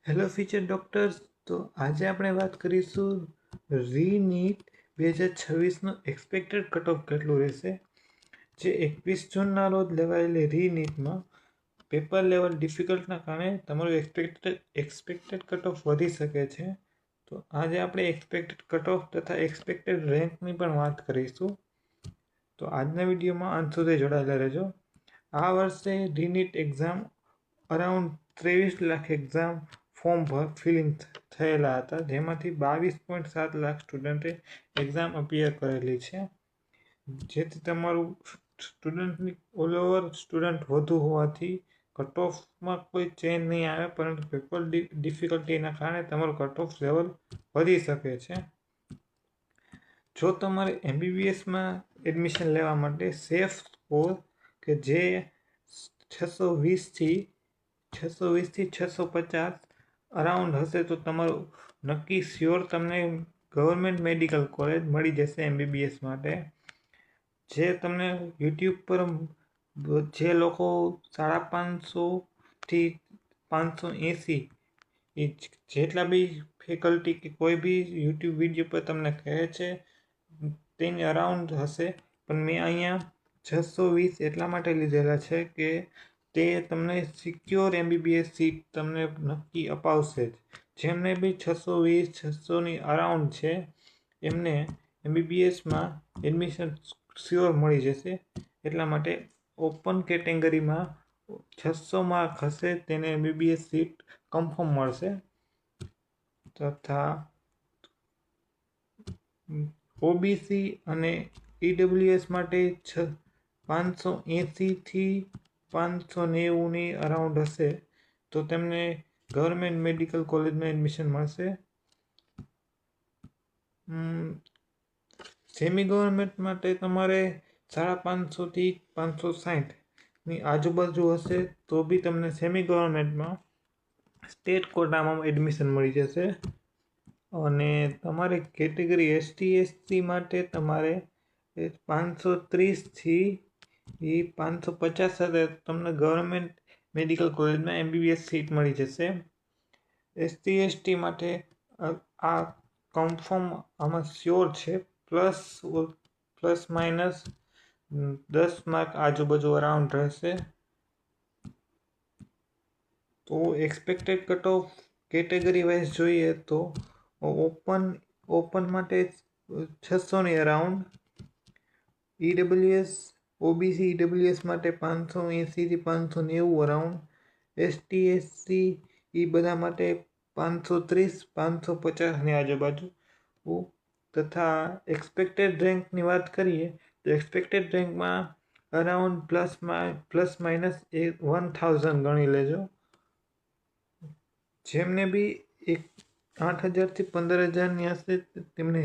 Hello future doctors. તો આજે આપણે વાત કરીશું રીનીટ 2026નું એક્સપેક્ટેડ કટ ઓફ કેટલું રહેશે. જે 21 જૂનના રોજ લેવાયેલી રીનીટમાં પેપર લેવલ ડિફિકલ્ટના કારણે તમારું એક્સપેક્ટેડ કટ ઓફ વધી શકે છે. તો આજે આપણે એક્સપેક્ટેડ કટ ઓફ તથા એક્સપેક્ટેડ રેન્કની પણ વાત કરીશું. તો આજના વિડીયોમાં અંત સુધી જોડાયેલા રહેજો. આ વર્ષે re NEET exam around 23 lakh exam form filling થયેલા હતા, જેમાંથી 22.7 લાખ સ્ટુડન્ટે એક્ઝામ અપિયર કરેલી છે. જેથી તમારું સ્ટુડન્ટની ઓલ ઓવર સ્ટુડન્ટ વધુ હોવાથી કટ ઓફમાં કોઈ ચેન્જ નહીં આવે, પરંતુ પેપર ડિફિકલ્ટીના કારણે તમારું કટ ઓફ લેવલ વધી શકે છે. જો તમારે એમબીબીએસમાં એડમિશન લેવા માટે સેફ સ્કોર કે જે 620થી 650 અરાઉન્ડ હશે, તો તમારું નક્કી શ્યોર તમને ગવર્મેન્ટ મેડિકલ કોલેજ મળી જશે એમબીબીએસ માટે. જે તમને યુટ્યુબ પર જે લોકો 550થી 580 જેટલા બી ફેકલ્ટી કે કોઈ બી યુટ્યુબ વિડીયો પર તમને કહે છે તેની અરાઉન્ડ હશે, પણ મેં અહીંયા 620 એટલા માટે લીધેલા છે કે તે તમને સિક્યોર એમબીબીએસ સીટ તમને નક્કી અપાવશે જ. જેમને બી 620 600ની અરાઉન્ડ છે એમને એમબીબીએસમાં એડમિશન શ્યોર મળી જશે. એટલા માટે ઓપન કેટેગરીમાં 600 માર્ક હશે તેને એમબીબીએસ સીટ કન્ફર્મ મળશે. તથા ઓબીસી અને ઈડબ્લ્યુએસ માટે 580થી 590ની અરાઉન્ડ હશે, તો તેમને ગવર્મેન્ટ મેડિકલ કોલેજમાં એડમિશન મળશે. સેમી ગવર્મેન્ટ માટે તમારે 550થી 560ની આજુબાજુ હશે, તો બી તમને સેમી ગવર્મેન્ટમાં સ્ટેટ કોટામાં એડમિશન મળી જશે. અને તમારે કેટેગરી એસટી માટે તમારે 530થી 550 સાથે તમને ગવર્મેન્ટ મેડિકલ કોલેજમાં એમબીબીએસ સીટ મળી જશે. એસટી માટે આ કન્ફર્મ આમાં શ્યોર છે, પ્લસ માઇનસ 10 માર્ક આજુબાજુ અરાઉન્ડ રહેશે. તો expected cut off category wise જોઈએ તો ઓપન માટે 600ની અરાઉન્ડ, ઈડબ્લ્યુએસ ઓબીસી ઈડબ્લ્યુએસ માટે 580થી 590 અરાઉન્ડ, એસટી એ બધા માટે 530 550ની આજુબાજુ. તથા એક્સપેક્ટેડ રેન્કની વાત કરીએ તો એક્સપેક્ટેડ રેન્કમાં અરાઉન્ડ પ્લસ માઇનસ 1000 ગણી લેજો. જેમને બી 8000થી 15000ની હશે તેમને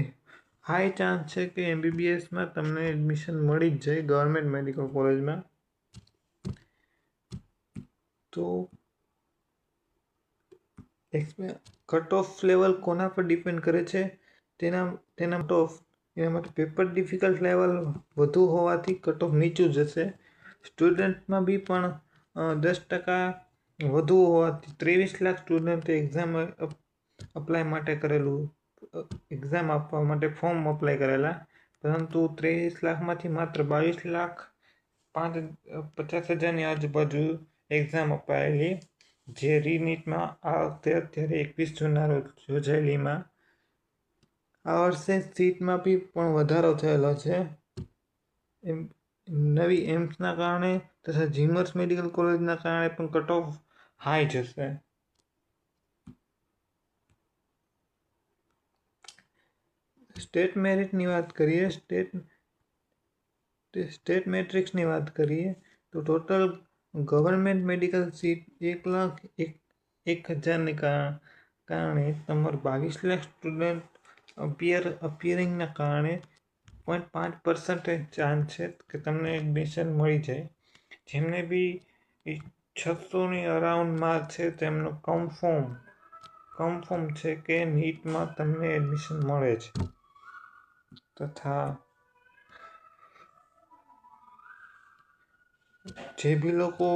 હાઈ ચાન્સ છે કે એમબીબીએસમાં તમને એડમિશન મળી જ જાય ગવર્મેન્ટ મેડિકલ કોલેજમાં. તો કટ ઓફ લેવલ કોના પર ડિપેન્ડ કરે છે? તેના માટે પેપર ડિફિકલ્ટ લેવલ વધુ હોવાથી કટ ઓફ નીચું જશે. સ્ટુડન્ટમાં બી પણ 10% વધુ હોવાથી 23 લાખ સ્ટુડન્ટે એક્ઝામ અપ્લાય માટે કરેલું, એક્ઝામ આપવા માટે ફોર્મ અપ્લાય કરેલા, પરંતુ 23 લાખમાંથી માત્ર 22 લાખ 50,000ની આજુબાજુ એક્ઝામ અપાયેલી. જે રીનીટમાં આ વખતે અત્યારે 21 જૂનના રોજ યોજાયેલીમાં આ વર્ષે સીટમાં બી પણ વધારો થયેલો છે. નવી એમ્સના કારણે તથા જીમર્સ મેડિકલ કોલેજના કારણે પણ કટ ઓફ હાઈ જશે. સ્ટેટ મેરિટની વાત કરીએ, સ્ટેટ મેટ્રિક્સની વાત કરીએ તો ટોટલ ગવર્મેન્ટ મેડિકલ સીટ 1,01,000ને કારણે તમારું 22 લાખ સ્ટુડન્ટ અપિયરિંગના કારણે 0.5% ચાન્સ છે કે તમને એડમિશન મળી જાય. જેમને બી 600ની અરાઉન્ડ માર્ક છે તેમનું કન્ફર્મ છે કે નીટમાં તમને એડમિશન મળે છે. તથા જે બી લોકો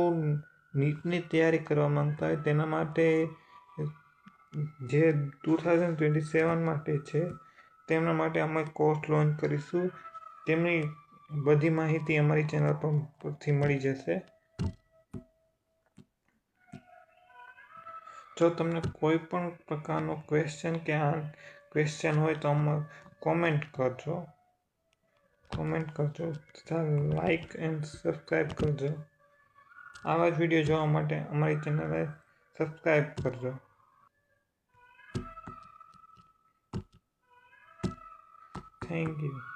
નીટની તૈયારી કરવા માંગતા હોય તેના માટે જે 2027 માટે છે. તેમના માટે અમે કોર્સ લોન્ચ કરીશું. તેમની બધી માહિતી અમારી ચેનલ પરથી મળી જશે. જો તમને કોઈ પણ પ્રકારનો ક્વેશ્ચન હોય તો કોમેન્ટ કરજો તથા લાઈક એન્ડ સબસ્ક્રાઈબ કરજો. આવા જ વિડીયો જોવા માટે અમારી ચેનલને સબસ્ક્રાઈબ કરજો. Thank you.